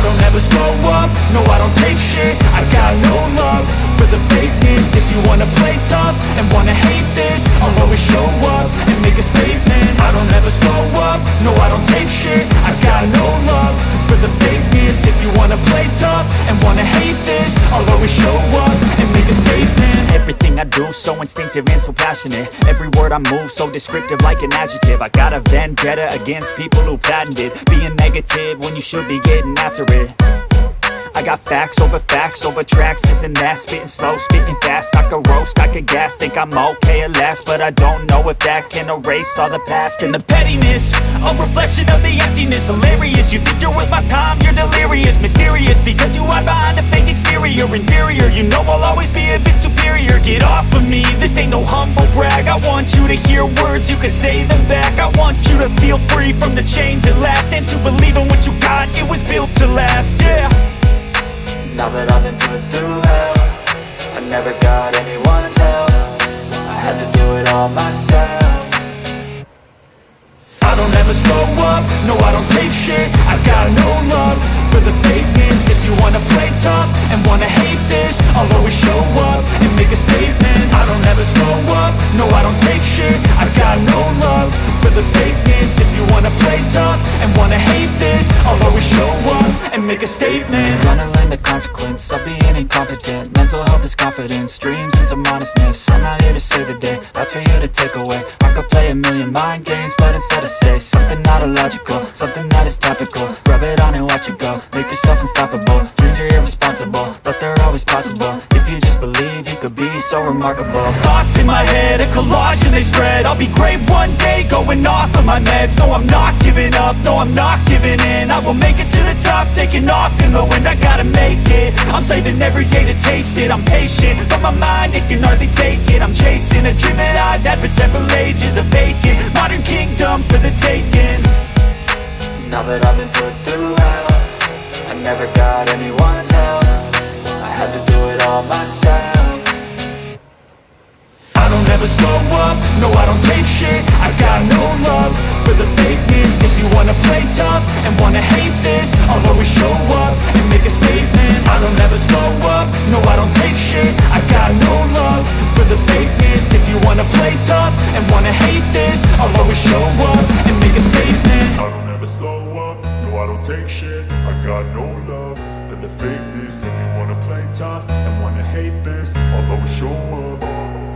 don't ever slow up, no I don't take shit. I got no love for the fakeness. If you wanna play tough and wanna hate this, I'll always show up and make a statement. I don't ever slow up, no I don't take shit. I got no love for the fakeness. If you wanna play tough and wanna hate this, I'll always show up and make a statement. Everything I do so instinctive and so passionate. Every word I move so descriptive like an adjective. I got a vendetta against people who patented being negative when you should be getting after it. I got facts over tracks, this and that. Spitting slow, spitting fast, I could roast, I could gas. Think I'm okay at last, but I don't know if that can erase all the past. And the pettiness, a reflection of the emptiness. Hilarious, you think you're worth my time, you're delirious. Mysterious, because you hide behind a fake exterior. Inferior, you know I'll always be a bit superior. Get off of me, this ain't no humble brag. I want you to hear words, you can say them back. I want you to feel free from the chains at last, and to believe in what you got, it was built to last, yeah. Now that I've been put through hell, I never got anyone's help. I had to do it all myself. I don't ever slow up, no I don't take shit. I got no love for the fakeness. If you wanna play tough and wanna hate this, I'll always show up and make a statement. I don't ever slow up, no I don't take shit. I got no love for the fakeness. If you wanna play tough and wanna hate this, I'll always show up and make a statement. Gonna learn the consequence of being incompetent. Mental health is confidence, dreams into modestness. I'm not here to save the day, that's for you to take away. I could play a million mind games, but instead I say something not illogical, something that is topical. Rub it on and watch it go, make yourself unstoppable. Dreams are irresponsible, but they're always possible. If you just believe, you could be so remarkable. Thoughts in my head, a collage and they spread. I'll be great one day, going off of my meds. No, I'm not giving up, no, I'm not giving in. I will make it to the top, taking off in the wind. I gotta make it, I'm saving every day to taste it. I'm patient, but my mind, it can hardly take it. I'm chasing a dream that I've had for several ages. A vacant, modern kingdom for the taking. Now that I've been put through hell, I never got anyone's help. I had to do it all myself. I don't ever slow up, no I don't take shit. I got no love for the fakeness. If you wanna play tough and wanna hate this, I'll always show up and make a statement. I don't ever slow up, no I don't take shit. I got no love for the fakeness. If you wanna play tough and wanna hate this, I'll always show up and make a statement. I don't ever slow up, no I don't take shit. I got no love for the fakeness. If you wanna play tough and wanna hate this, I'll always show up